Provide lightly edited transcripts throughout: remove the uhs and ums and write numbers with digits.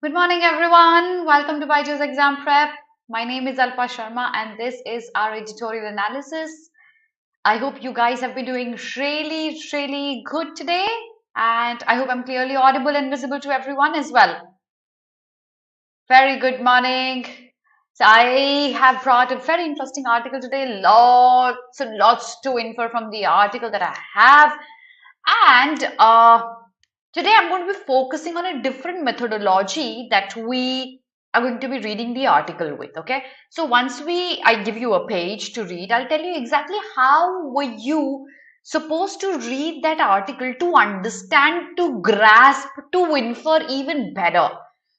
Good morning, everyone. Welcome to BYJU'S exam prep. My name is Alpa Sharma, and this is our editorial analysis. I hope you guys have been doing really good today, and I hope I'm clearly audible and visible to everyone as well. Very good morning. So I have brought a very interesting article today. Lots and lots to infer from the article that I have, and today I'm going to be focusing on a different methodology that we are going to be reading the article with. Okay, so once I give you a page to read, I'll tell you exactly how were you supposed to read that article to understand, to grasp, to infer even better.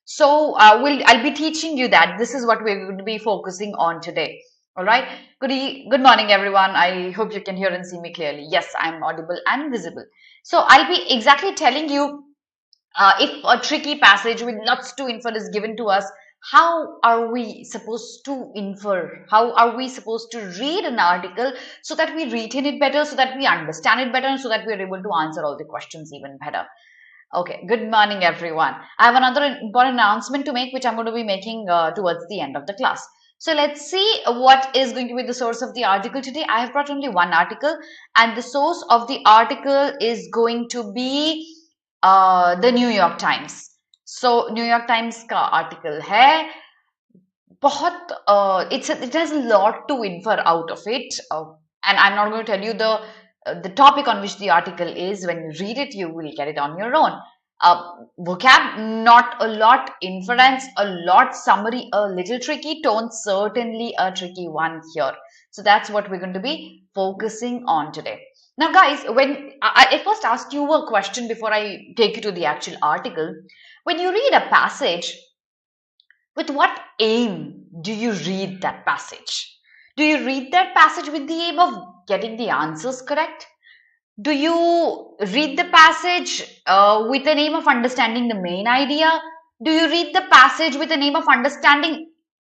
So I'll be teaching you that. This is what we're going to be focusing on today. All right. Good morning, everyone. I hope you can hear and see me clearly. Yes, I'm audible and visible. So I'll be exactly telling you if a tricky passage with lots to infer is given to us, how are we supposed to infer? How are we supposed to read an article so that we retain it better, so that we understand it better, and so that we're able to answer all the questions even better? Okay, good morning, everyone. I have another important announcement to make, which I'm going to be making towards the end of the class. So let's see what is going to be the source of the article today. I have brought only one article, and the source of the article is going to be the New York Times. So New York Times का article है बहुत it has a lot to infer out of it, and I'm not going to tell you the topic on which the article is. When you read it, you will get it on your own. Vocab, not a lot. Inference, a lot. Summary, a little tricky. Tone, certainly a tricky one here. So that's what we're going to be focusing on today. Now, guys, when I first asked you a question before I take you to the actual article, when you read a passage, with what aim do you read that passage? Do you read that passage with the aim of getting the answers correct? Do you read the passage with the aim of understanding the main idea? Do you read the passage with the aim of understanding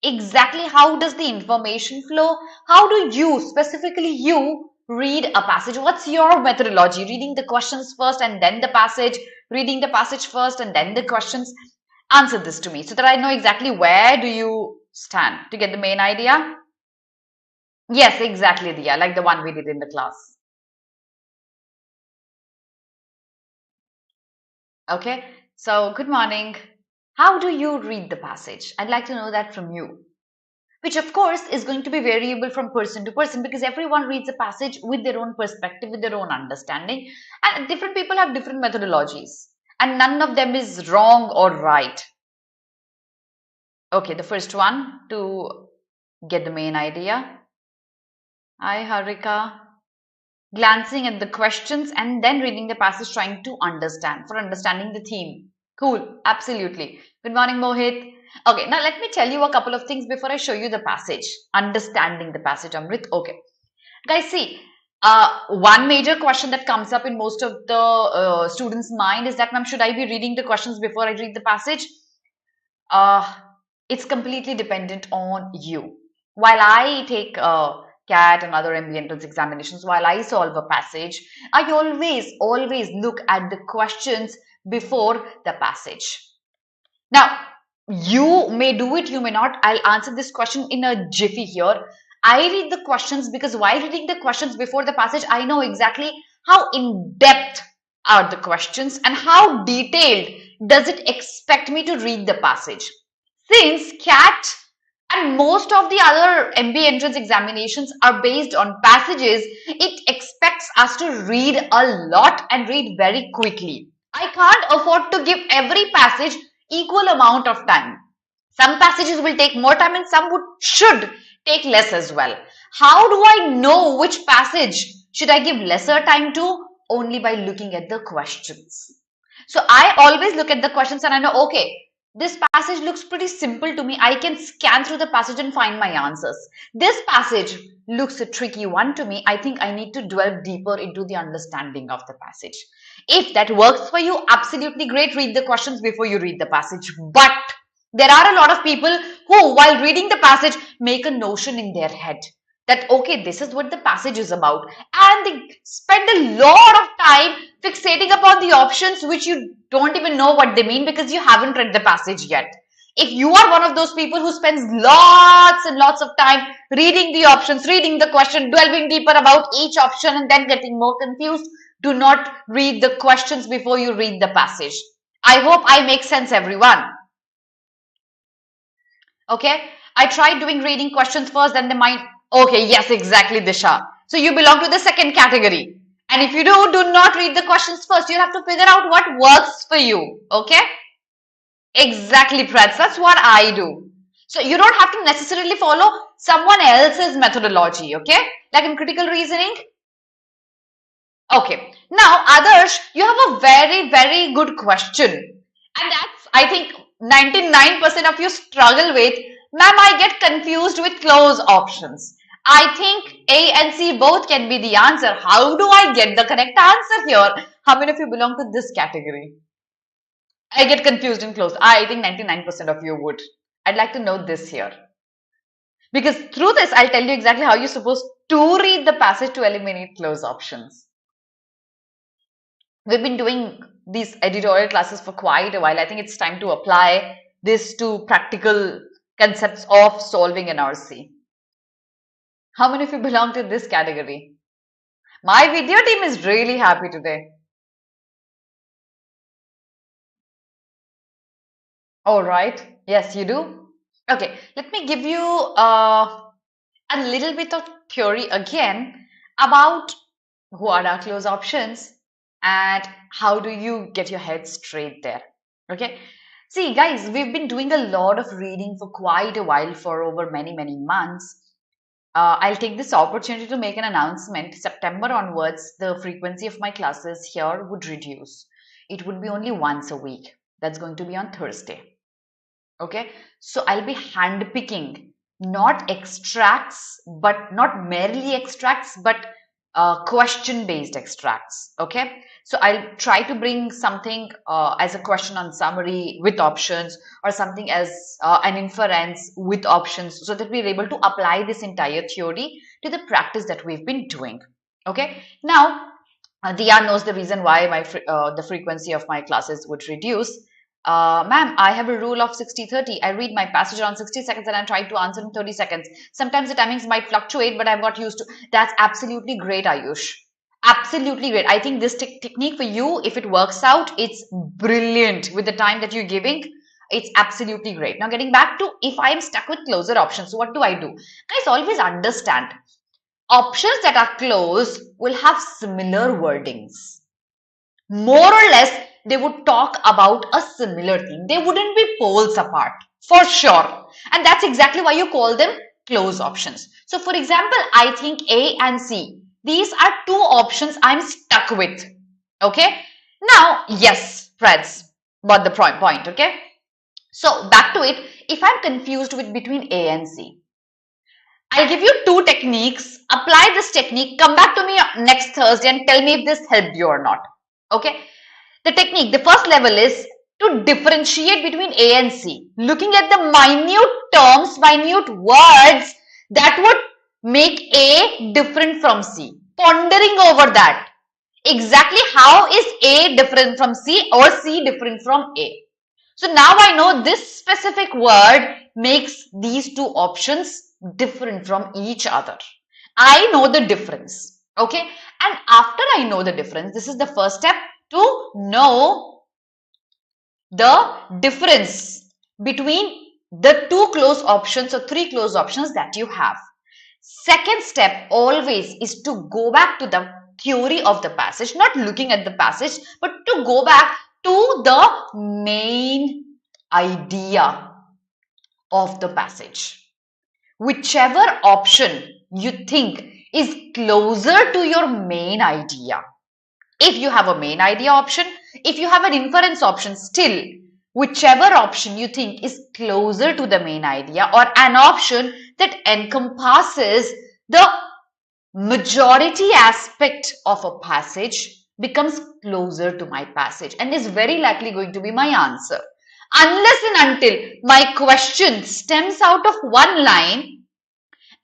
exactly how does the information flow? How do you, specifically you, read a passage? What's your methodology? Reading the questions first and then the passage, reading the passage first and then the questions? Answer this to me so that I know exactly where do you stand to get the main idea. Yes, exactly, Dia, like the one we did in the class. Okay, so good morning. How do you read the passage? I'd like to know that from you. Which of course is going to be variable from person to person, because everyone reads a passage with their own perspective, with their own understanding, and different people have different methodologies, and none of them is wrong or right. Okay, the first one to get the main idea. Hi, Harika. Glancing at the questions and then reading the passage, trying to understand, for understanding the theme. Cool, absolutely. Good morning, Mohit. Okay, now let me tell you a couple of things before I show you the passage. Understanding the passage, Amrit. Okay. Guys, see, one major question that comes up in most of the students' mind is that, ma'am, should I be reading the questions before I read the passage? It's completely dependent on you. While I take CAT and other MBA entrance examinations, while I solve a passage, I always look at the questions before the passage. Now, you may do it, you may not. I'll answer this question in a jiffy here. I read the questions because while reading the questions before the passage, I know exactly how in depth are the questions and how detailed does it expect me to read the passage. Since CAT and most of the other MBA entrance examinations are based on passages, it expects us to read a lot and read very quickly. I can't afford to give every passage equal amount of time. Some passages will take more time and some should take less as well. How do I know which passage should I give lesser time to? Only by looking at the questions. So I always look at the questions and I know, okay, this passage looks pretty simple to me. I can scan through the passage and find my answers. This passage looks a tricky one to me. I think I need to delve deeper into the understanding of the passage. If that works for you, absolutely great. Read the questions before you read the passage. But there are a lot of people who, while reading the passage, make a notion in their head. that, okay, this is what the passage is about. And they spend a lot of time fixating upon the options which you don't even know what they mean because you haven't read the passage yet. If you are one of those people who spends lots and lots of time reading the options, reading the question, delving deeper about each option and then getting more confused, do not read the questions before you read the passage. I hope I make sense, everyone. Okay, I tried doing reading questions first, then the mind, okay, yes, exactly, Disha. So you belong to the second category. And if you do not read the questions first, you have to figure out what works for you. Okay? Exactly, Prats. That's what I do. So you don't have to necessarily follow someone else's methodology. Okay? Like in critical reasoning. Okay. Now, Adarsh, you have a very, very good question. And that's, I think, 99% of you struggle with, ma'am, I get confused with close options. I think A and C both can be the answer. How do I get the correct answer here? How many of you belong to this category? I get confused in close. I think 99% of you would. I'd like to know this here. Because through this, I'll tell you exactly how you're supposed to read the passage to eliminate close options. We've been doing these editorial classes for quite a while. I think it's time to apply this to practical concepts of solving an RC. How many of you belong to this category? My video team is really happy today. All right. Yes, you do. Okay, let me give you a little bit of theory again about what are close options and how do you get your head straight there. Okay. See, guys, we've been doing a lot of reading for quite a while, for over many months. I'll take this opportunity to make an announcement. September onwards, the frequency of my classes here would reduce. It would be only once a week. That's going to be on Thursday. Okay, so I'll be handpicking not extracts, but not merely extracts, but question-based extracts. Okay, so I'll try to bring something as a question on summary with options, or something as an inference with options, so that we're able to apply this entire theory to the practice that we've been doing. Okay, now Dia knows the reason why the frequency of my classes would reduce. Ma'am, I have a rule of 60-30. I read my passage around 60 seconds and I try to answer in 30 seconds. Sometimes the timings might fluctuate, but I've got used to. That's absolutely great, Ayush. Absolutely great. I think this technique for you, if it works out, it's brilliant with the time that you're giving. It's absolutely great. Now, getting back to if I'm stuck with closer options, what do I do? Guys, always understand. Options that are close will have similar wordings. More or less, they would talk about a similar thing. They wouldn't be poles apart, for sure. And that's exactly why you call them close options. So for example, I think A and C, these are two options I'm stuck with. Okay. Now, yes, Freds, got the point. Okay. So back to it. If I'm confused with between A and C, I'll give you two techniques. Apply this technique. Come back to me next Thursday and tell me if this helped you or not. Okay. The technique, the first level is to differentiate between A and C, looking at the minute terms, minute words that would make A different from C. Pondering over that. Exactly how is A different from C or C different from A? So now I know this specific word makes these two options different from each other. I know the difference. Okay. And after I know the difference, this is the first step, to know the difference between the two close options or three close options that you have. Second step always is to go back to the theory of the passage, not looking at the passage, but to go back to the main idea of the passage. Whichever option you think is closer to your main idea. If you have a main idea option, if you have an inference option, still, whichever option you think is closer to the main idea, or an option that encompasses the majority aspect of a passage, becomes closer to my passage and is very likely going to be my answer. Unless and until my question stems out of one line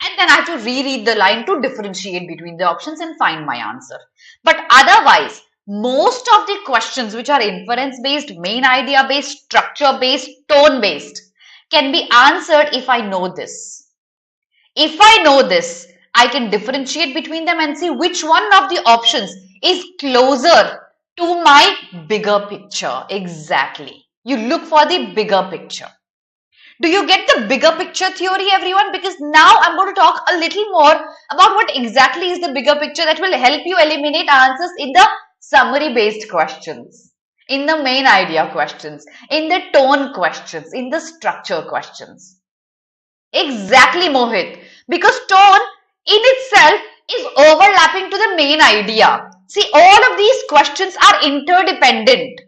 And then I have to reread the line to differentiate between the options and find my answer. But otherwise, most of the questions which are inference based, main idea based, structure based, tone based can be answered if I know this. If I know this, I can differentiate between them and see which one of the options is closer to my bigger picture. Exactly. You look for the bigger picture. Do you get the bigger picture theory, everyone? Because now I'm going to talk a little more about what exactly is the bigger picture that will help you eliminate answers in the summary based questions, in the main idea questions, in the tone questions, in the structure questions. Exactly, Mohit. Because tone in itself is overlapping to the main idea. See, all of these questions are interdependent.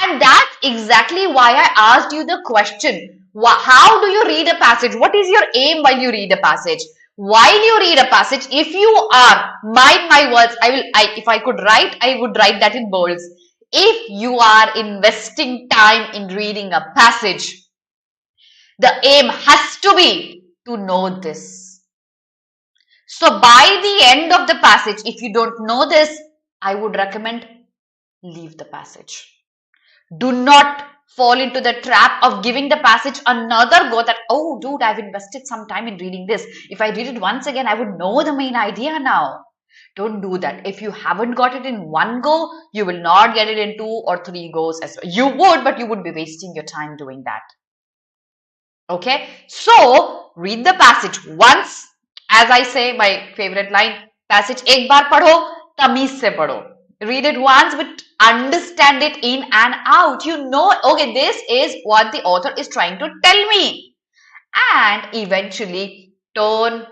And that's exactly why I asked you the question. How do you read a passage? What is your aim while you read a passage? While you read a passage, if you are, mind my words, if I could write, I would write that in bolds. If you are investing time in reading a passage, the aim has to be to know this. So by the end of the passage, if you don't know this, I would recommend leave the passage. Do not fall into the trap of giving the passage another go that, oh dude, I've invested some time in reading this. If I read it once again, I would know the main idea now. Don't do that. If you haven't got it in one go, you will not get it in 2 or 3 goes as well. You would, but you would be wasting your time doing that. Okay, so read the passage once. As I say, my favorite line, passage ek baar padho, tamiz se padho. Read it once, but understand it in and out. You know, okay, this is what the author is trying to tell me. And eventually, tone,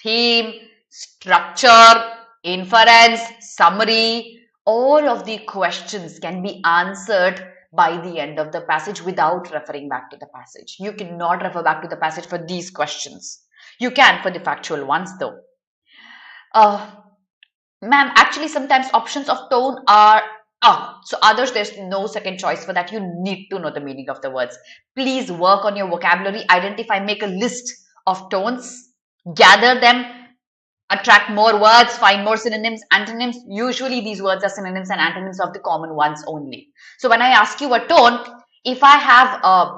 theme, structure, inference, summary, all of the questions can be answered by the end of the passage without referring back to the passage. You cannot refer back to the passage for these questions. You can for the factual ones though. Ma'am, actually sometimes options of tone are, so others, there's no second choice for that. You need to know the meaning of the words. Please work on your vocabulary, identify, make a list of tones, gather them, attract more words, find more synonyms, antonyms. Usually these words are synonyms and antonyms of the common ones only. So when I ask you a tone, if I have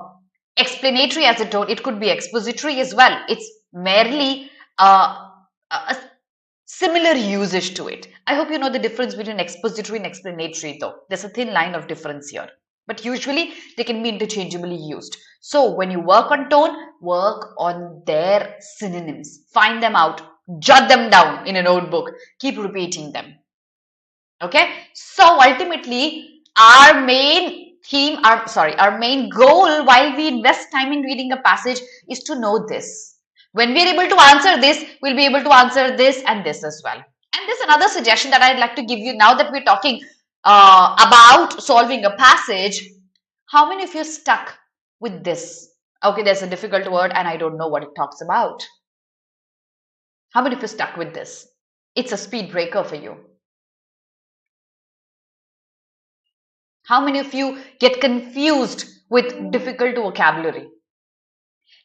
explanatory as a tone, it could be expository as well. It's merely a similar usage to it. I hope you know the difference between expository and explanatory though. There's a thin line of difference here. But usually they can be interchangeably used. So when you work on tone, work on their synonyms. Find them out. Jot them down in a notebook. Keep repeating them. Okay. So ultimately, our main theme, our main goal while we invest time in reading a passage is to know this. When we are able to answer this, we'll be able to answer this and this as well. And there's another suggestion that I'd like to give you now that we're talking about solving a passage. How many of you stuck with this? Okay, there's a difficult word and I don't know what it talks about. How many of you stuck with this? It's a speed breaker for you. How many of you get confused with difficult vocabulary?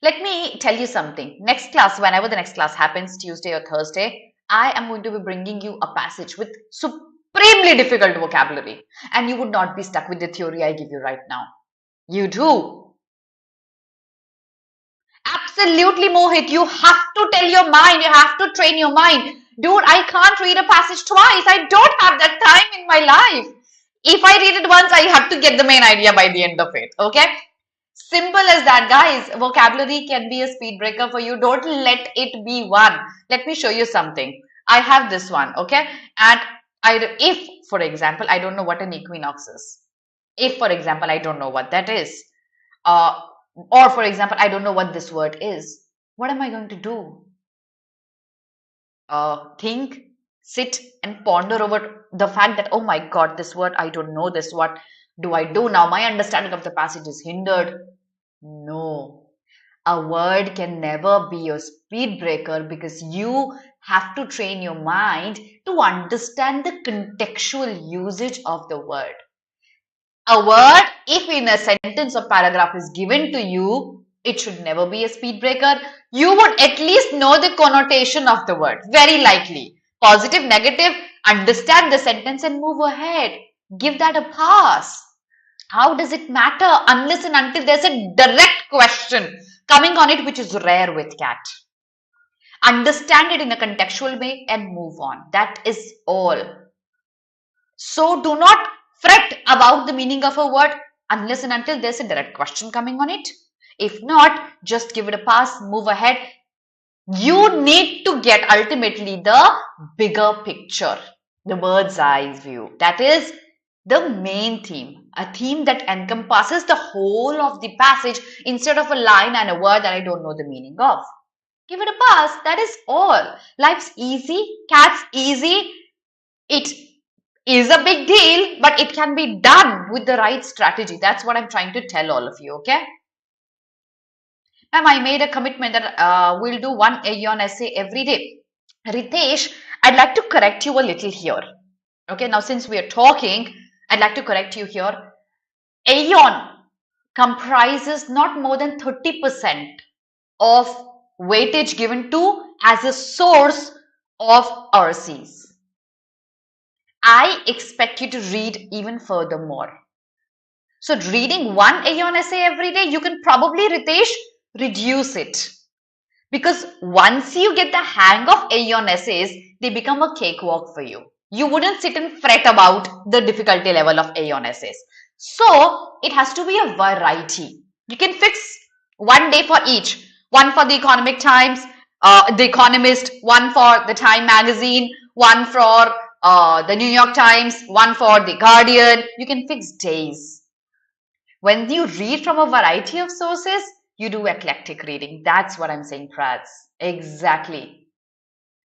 Let me tell you something. Next class, whenever the next class happens, Tuesday or Thursday, I am going to be bringing you a passage with supremely difficult vocabulary. And you would not be stuck with the theory I give you right now. You do. Absolutely, Mohit. You have to tell your mind. You have to train your mind. Dude, I can't read a passage twice. I don't have that time in my life. If I read it once, I have to get the main idea by the end of it. Okay? Simple as that, guys. Vocabulary can be a speed breaker for you. Don't let it be one. Let me show you something. I have this one, okay? And if, for example, I don't know what an equinox is. If, for example, I don't know what that is. Or, for example, I don't know what this word is. What am I going to do? Think, sit and ponder over the fact that, oh my God, this word, I don't know this. What do I do now? My understanding of the passage is hindered. No, a word can never be a speed breaker because you have to train your mind to understand the contextual usage of the word. A word, if in a sentence or paragraph is given to you, It should never be a speed breaker. You would at least know the connotation of the word, very likely. Positive, negative, understand the sentence and move ahead. Give that a pass. How does it matter unless and until there's a direct question coming on it, which is rare with cat? Understand it in a contextual way and move on. That is all. So do not fret about the meaning of a word unless and until there's a direct question coming on it. If not, just give it a pass, move ahead. You need to get ultimately the bigger picture, the bird's eye view. That is the main theme, a theme that encompasses the whole of the passage instead of a line and a word that I don't know the meaning of. Give it a pass. That is all. Life's easy. Cat's easy. It is a big deal, but it can be done with the right strategy. That's what I'm trying to tell all of you, okay? Ma'am, I made a commitment that we'll do one Aeon essay every day. Ritesh, I'd like to correct you a little here. Okay, now since we are talking, I'd like to correct you here. Aeon comprises not more than 30% of weightage given to as a source of RCs. I expect you to read even furthermore. So reading one Aeon essay every day, you can probably, Ritesh, reduce it. Because once you get the hang of Aeon essays, they become a cakewalk for you. You wouldn't sit and fret about the difficulty level of Aeon essays. So it has to be a variety. You can fix one day for each. One for the Economic Times, the Economist, one for the Time magazine, one for the New York Times, one for the Guardian. You can fix days. When you read from a variety of sources, you do eclectic reading. That's what I'm saying, Prats. Exactly.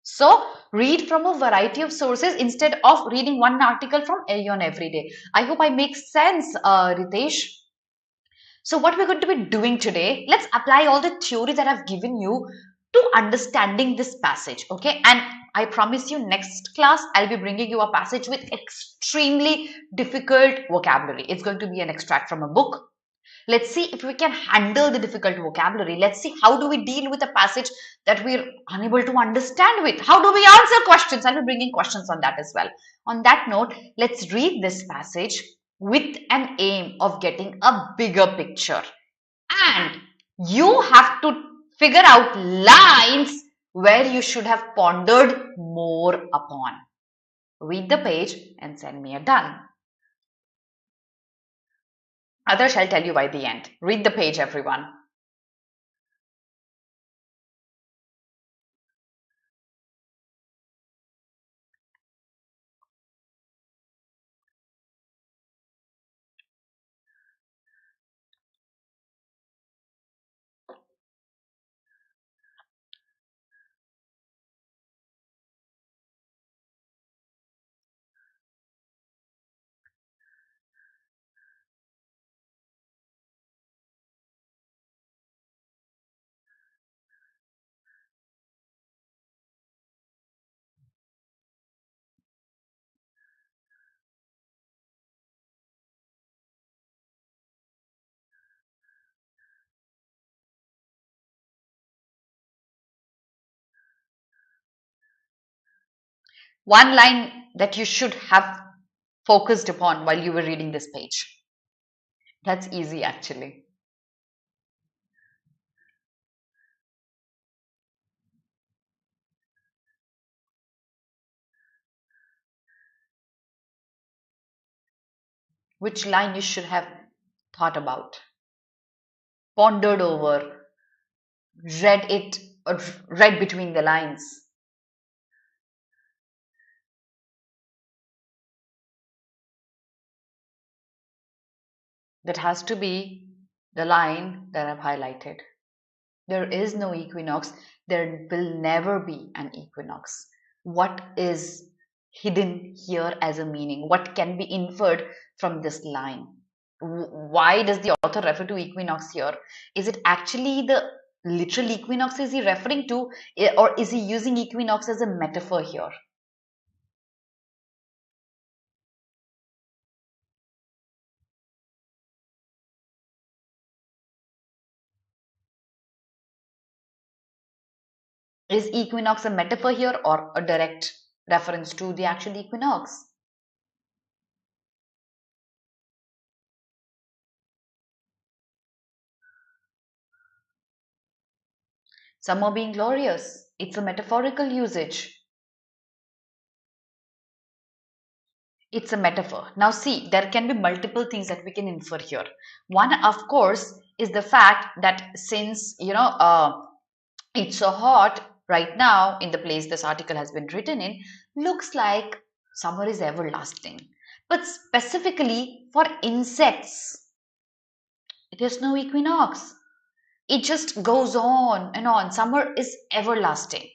So read from a variety of sources instead of reading one article from Aeon every day. I hope I make sense, Ritesh. So what we're going to be doing today, let's apply all the theory that I've given you to understanding this passage, okay? And I promise you next class, I'll be bringing you a passage with extremely difficult vocabulary. It's going to be an extract from a book. Let's see if we can handle the difficult vocabulary. Let's see how do we deal with a passage that we're unable to understand with. How do we answer questions? I'll be bringing questions on that as well. On that note, let's read this passage with an aim of getting a bigger picture. And you have to figure out lines where you should have pondered more upon. Read the page and send me a done. Others shall tell you by the end. Read the page, everyone. One line that you should have focused upon while you were reading this page. That's easy, actually. Which line you should have thought about, pondered over, read it, or read between the lines. That has to be the line that I've highlighted. There is no equinox. There will never be an equinox. What is hidden here as a meaning? What can be inferred from this line? Why does the author refer to equinox here? Is it actually the literal equinox is he referring to, or is he using equinox as a metaphor here? Is equinox a metaphor here or a direct reference to the actual equinox? Summer being glorious. It's a metaphorical usage. It's a metaphor. Now see, there can be multiple things that we can infer here. One, of course, is the fact that since, it's so hot right now in the place this article has been written in, looks like summer is everlasting. But specifically for insects, there's no equinox. It just goes on and on. Summer is everlasting.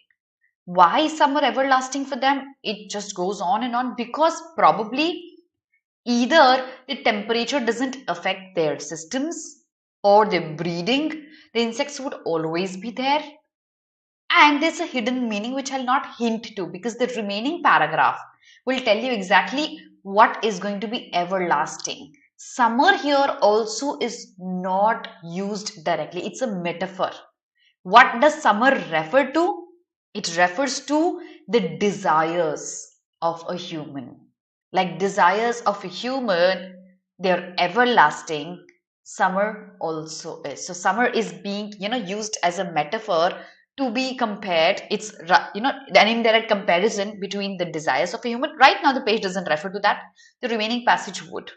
Why is summer everlasting for them? It just goes on and on because probably either the temperature doesn't affect their systems or their breeding. The insects would always be there. And there's a hidden meaning which I'll not hint to because the remaining paragraph will tell you exactly what is going to be everlasting. Summer here also is not used directly. It's a metaphor. What does summer refer to? It refers to the desires of a human. Like desires of a human, they're everlasting. Summer also is. So summer is being, used as a metaphor to be compared. It's, an indirect comparison between the desires of a human. Right now, the page doesn't refer to that. The remaining passage would.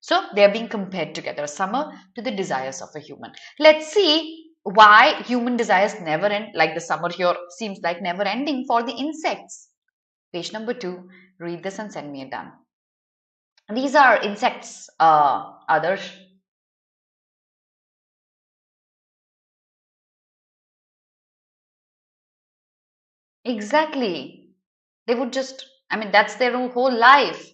So they're being compared together, summer to the desires of a human. Let's see why human desires never end, like the summer here seems like never ending for the insects. Page number 2, read this and send me a done. These are insects, others. Exactly. They would just, that's their whole life.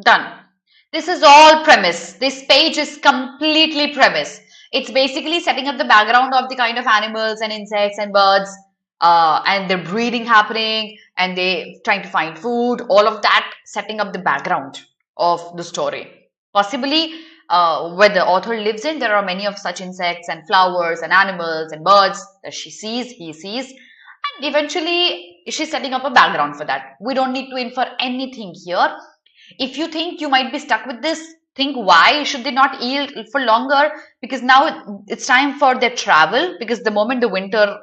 Done. This is all premise. This page is completely premise. It's basically setting up the background of the kind of animals and insects and birds and their breeding happening and they trying to find food, all of that setting up the background of the story. Possibly where the author lives in, there are many of such insects and flowers and animals and birds that she sees, he sees, and eventually she's setting up a background for that. We don't need to infer anything here. If you think you might be stuck with this, think why should they not yield for longer? Because now it's time for their travel. Because the moment the winter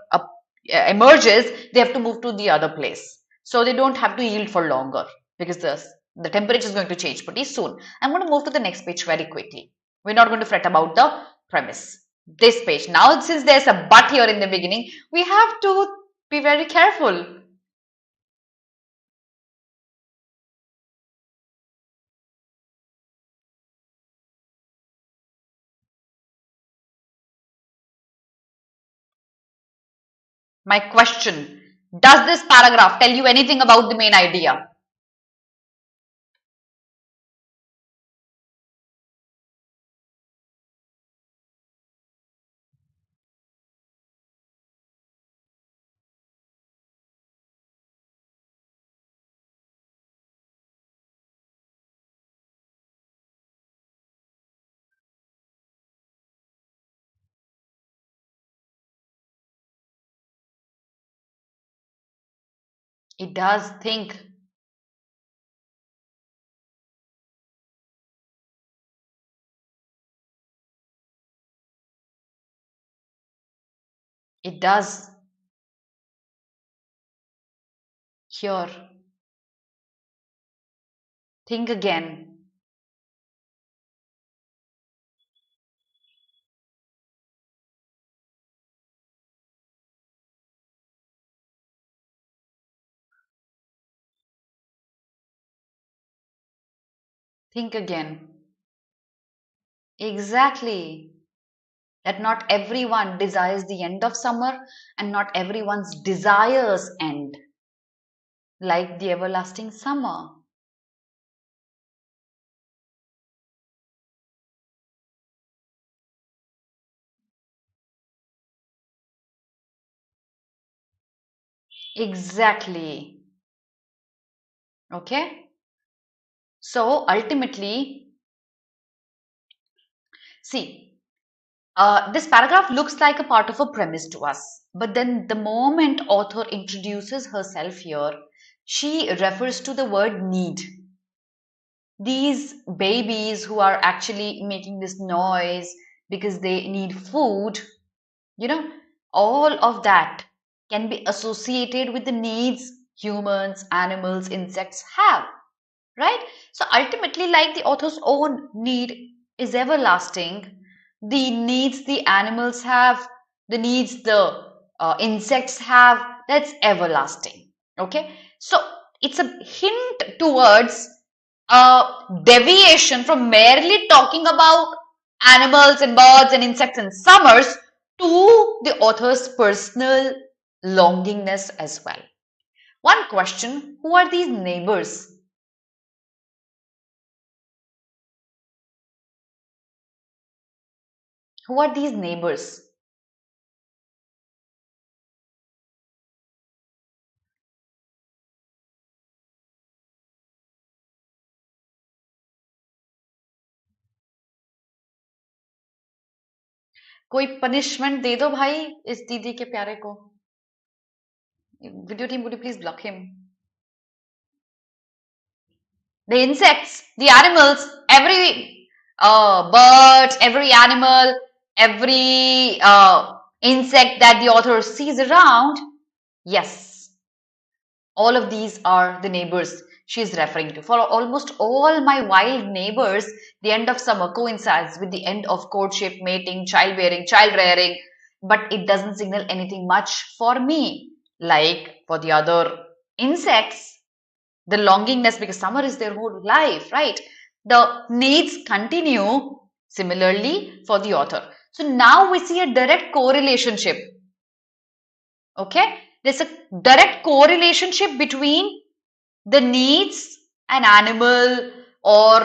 emerges, they have to move to the other place. So they don't have to yield for longer because the temperature is going to change pretty soon. I'm going to move to the next page very quickly. We're not going to fret about the premise. This page. Now, since there's a but here in the beginning, we have to be very careful. My question, does this paragraph tell you anything about the main idea? It does think. It does. here. Think again. Think again. Exactly. That not everyone desires the end of summer and not everyone's desires end like the everlasting summer. Exactly. Okay. So ultimately, see, this paragraph looks like a part of a premise to us. But then the moment author introduces herself here, she refers to the word need. These babies who are actually making this noise because they need food, you know, all of that can be associated with the needs humans, animals, insects have, right? So ultimately, like the author's own need is everlasting, the needs the animals have, the needs the insects have, that's everlasting. Okay, so it's a hint towards a deviation from merely talking about animals and birds and insects and summers to the author's personal longingness as well. One question: who are these neighbors? Who are these neighbors? कोई punishment दे दो भाई इस दीदी के प्यारे को. Video team, would you please block him? The insects, the animals, every bird, every animal, every insect that the author sees around, yes, all of these are the neighbors she is referring to. For almost all my wild neighbors, the end of summer coincides with the end of courtship, mating, childbearing, child rearing, but it doesn't signal anything much for me. Like for the other insects, the longingness, because summer is their whole life, right? The needs continue similarly for the author. So now we see a direct correlationship. Okay, there's a direct correlationship between the needs an animal or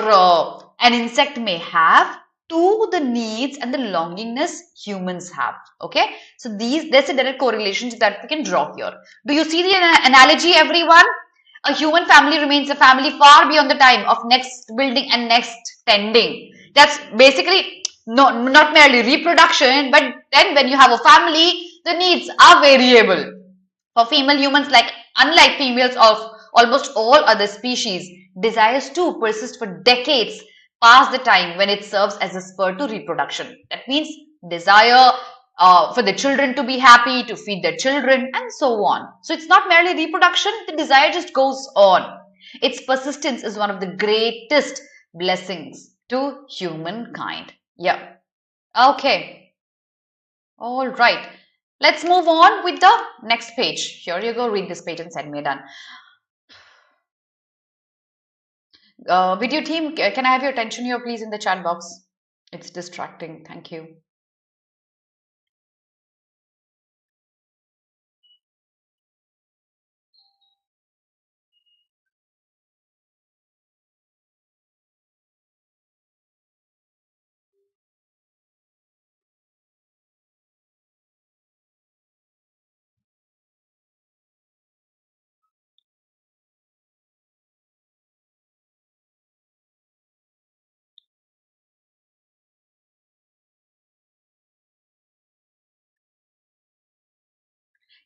an insect may have to the needs and the longingness humans have. Okay, so there's a direct correlation that we can draw here. Do you see the analogy, everyone? A human family remains a family far beyond the time of next building and next tending. That's basically not merely reproduction, but then when you have a family, the needs are variable. For female humans, like unlike females of almost all other species, desires too persist for decades past the time when it serves as a spur to reproduction. That means desire for the children to be happy, to feed their children, and so on. So it's not merely reproduction, the desire just goes on. Its persistence is one of the greatest blessings to humankind. Yeah. Okay. All right. Let's move on with the next page. Here you go, read this page and send me done. Video team, can I have your attention here, please, in the chat box? It's distracting. Thank you.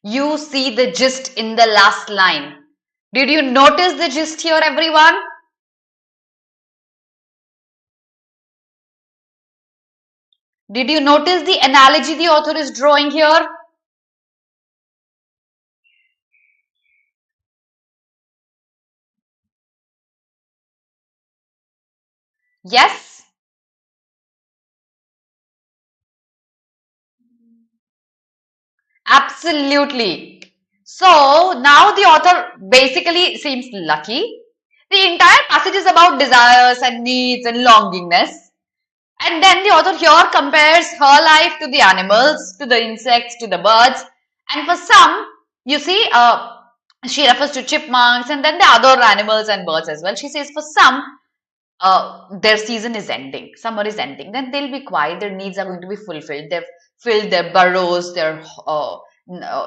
You see the gist in the last line. Did you notice the gist here, everyone? Did you notice the analogy the author is drawing here? Yes, absolutely. So now the author basically seems lucky. The entire passage is about desires and needs and longingness. And then the author here compares her life to the animals, to the insects, to the birds. And for some, you see, she refers to chipmunks and then the other animals and birds as well. She says for some, their season is ending, summer is ending, then they'll be quiet, their needs are going to be fulfilled. They've filled their burrows, their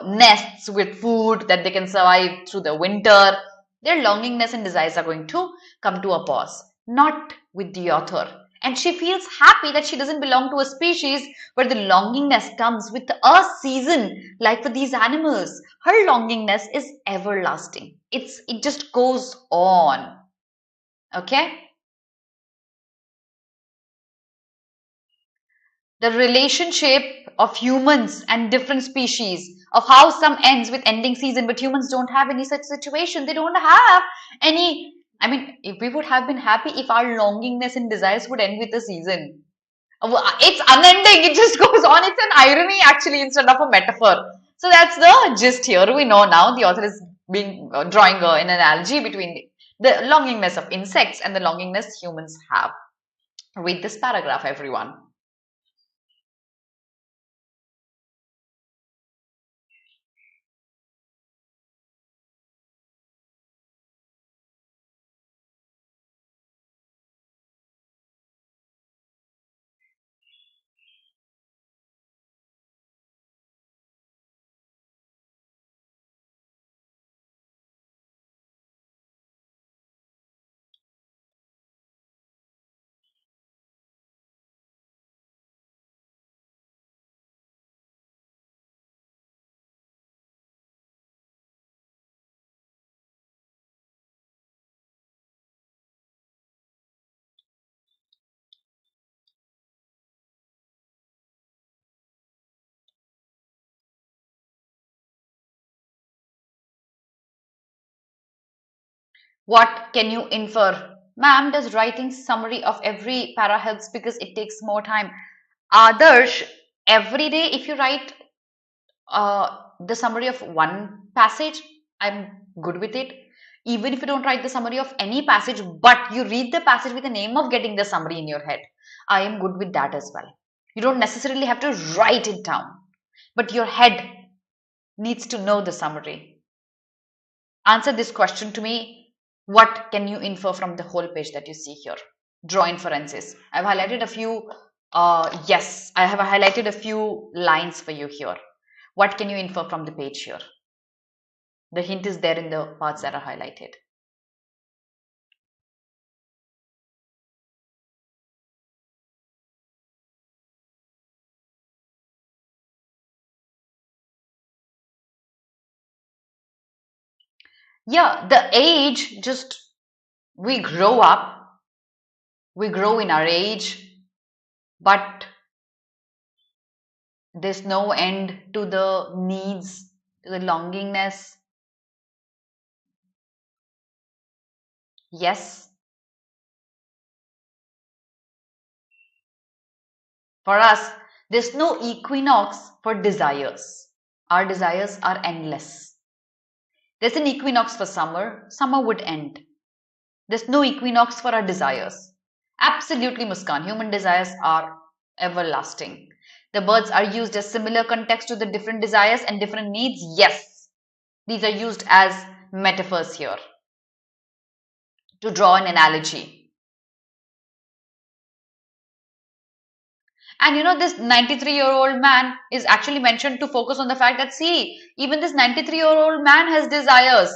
nests with food that they can survive through the winter. Their longingness and desires are going to come to a pause, not with the author. And she feels happy that she doesn't belong to a species where the longingness comes with a season, like for these animals. Her longingness is everlasting. It just goes on. Okay. The relationship of humans and different species, of how some ends with ending season, but humans don't have any such situation. They don't have any. I mean, if we would have been happy if our longingness and desires would end with the season. It's unending, it just goes on. It's an irony actually instead of a metaphor. So that's the gist here. We know now the author is being drawing an analogy between the longingness of insects and the longingness humans have. Read this paragraph, everyone. What can you infer? Ma'am, does writing summary of every para helps because it takes more time? Others, every day if you write the summary of one passage, I'm good with it. Even if you don't write the summary of any passage, but you read the passage with the name of getting the summary in your head, I am good with that as well. You don't necessarily have to write it down, but your head needs to know the summary. Answer this question to me. What can you infer from the whole page that you see here? Draw inferences. I've highlighted a few. Yes, I have highlighted a few lines for you here. What can you infer from the page here? The hint is there in the parts that are highlighted. Yeah, the age, just we grow up, we grow in our age, but there's no end to the needs, to the longingness. Yes, for us, there's no equinox for desires. Our desires are endless. There's an equinox for summer, summer would end. There's no equinox for our desires. Absolutely, Muskan. Human desires are everlasting. The birds are used as similar context to the different desires and different needs. Yes, these are used as metaphors here to draw an analogy. And you know, this 93-year-old man is actually mentioned to focus on the fact that, see, even this 93-year-old man has desires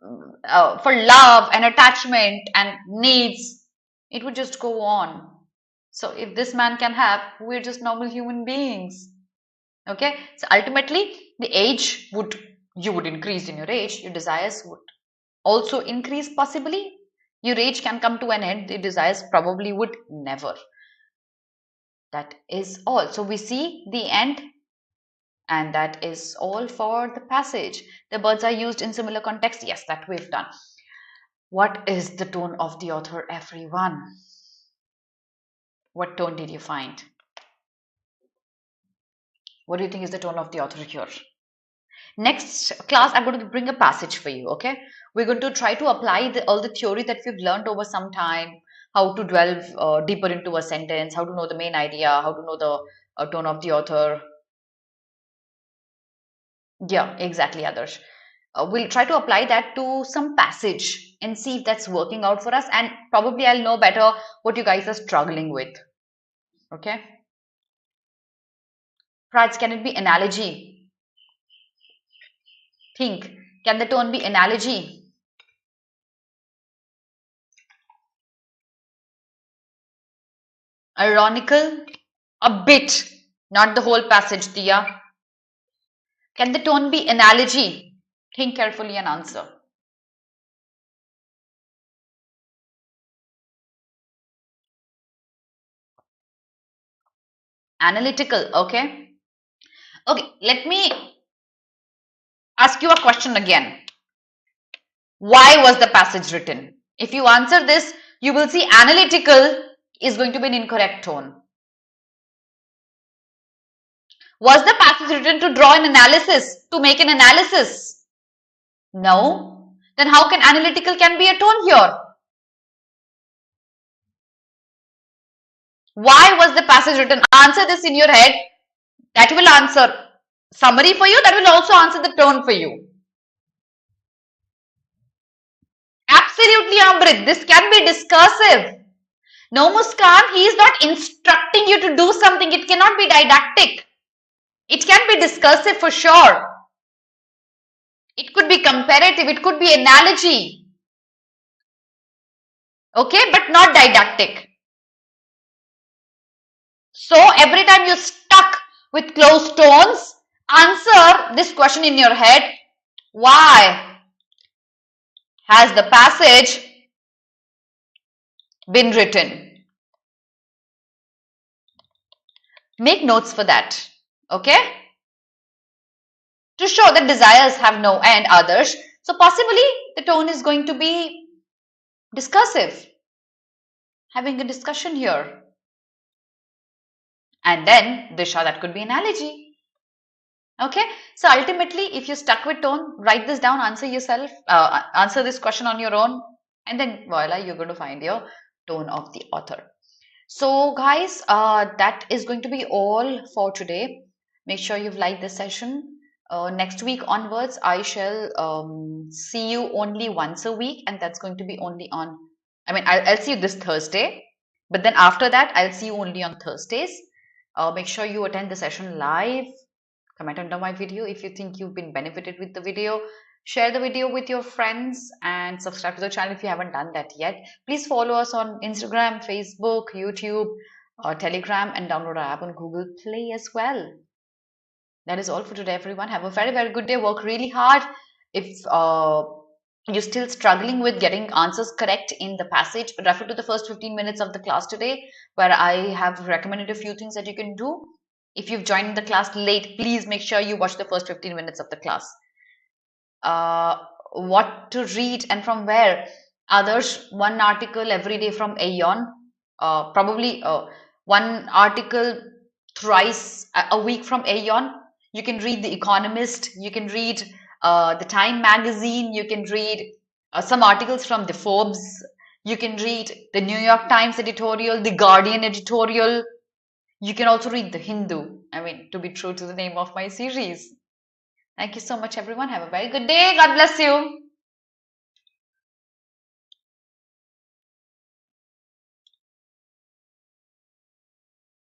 for love and attachment and needs. It would just go on. So if this man can have, we're just normal human beings. Okay, so ultimately the age would, you would increase in your age, your desires would also increase possibly. Your age can come to an end, the desires probably would never. That is all. So we see the end, and that is all for the passage. The birds are used in similar contexts. Yes, that we've done. What is the tone of the author, everyone? What tone did you find? What do you think is the tone of the author here? Next class, I'm going to bring a passage for you, okay? We're going to try to apply all the theory that we've learned over some time, how to delve deeper into a sentence, how to know the main idea, how to know the tone of the author. Yeah, exactly, Adarsh. We'll try to apply that to some passage and see if that's working out for us. And probably I'll know better what you guys are struggling with, okay? Praj, can it be analogy? Think, can the tone be analogy? Ironical? A bit, not the whole passage, Tia. Can the tone be analogy? Think carefully and answer. Analytical, okay? Okay, let me ask you a question again. Why was the passage written? If you answer this, you will see analytical is going to be an incorrect tone. Was the passage written to draw an analysis, to make an analysis? No. Then how can analytical can be a tone here? Why was the passage written? Answer this in your head. That will answer summary for you. That will also answer the tone for you. Absolutely, Amrit. This can be discursive. No, Muskan, he is not instructing you to do something. It cannot be didactic. It can be discursive for sure. It could be comparative. It could be analogy. Okay, but not didactic. So every time you're stuck with closed tones, answer this question in your head. Why has the passage been written? Make notes for that. Okay? To show that desires have no end, others. So possibly the tone is going to be discursive. Having a discussion here. And then Disha, that could be analogy. Okay, so ultimately, if you're stuck with tone, write this down, answer yourself, answer this question on your own, and then voila, you're going to find your tone of the author. So guys, that is going to be all for today. Make sure you've liked this session. Next week onwards, I shall see you only once a week, and that's going to be only on, I'll see you this Thursday, but then after that, I'll see you only on Thursdays. Make sure you attend the session live. Comment under my video if you think you've been benefited with the video. Share the video with your friends and subscribe to the channel if you haven't done that yet. Please follow us on Instagram, Facebook, YouTube, Telegram, and download our app on Google Play as well. That is all for today, everyone. Have a very, very good day. Work really hard. If you're still struggling with getting answers correct in the passage, refer to the first 15 minutes of the class today, where I have recommended a few things that you can do. If you've joined the class late, please make sure you watch the first 15 minutes of the class. What to read and from where? Others, one article every day from Aeon. Probably one article thrice a week from Aeon. You can read The Economist. You can read the Time magazine. You can read some articles from the Forbes. You can read the New York Times editorial, the Guardian editorial. You can also read The Hindu. To be true to the name of my series. Thank you so much, everyone. Have a very good day. God bless you.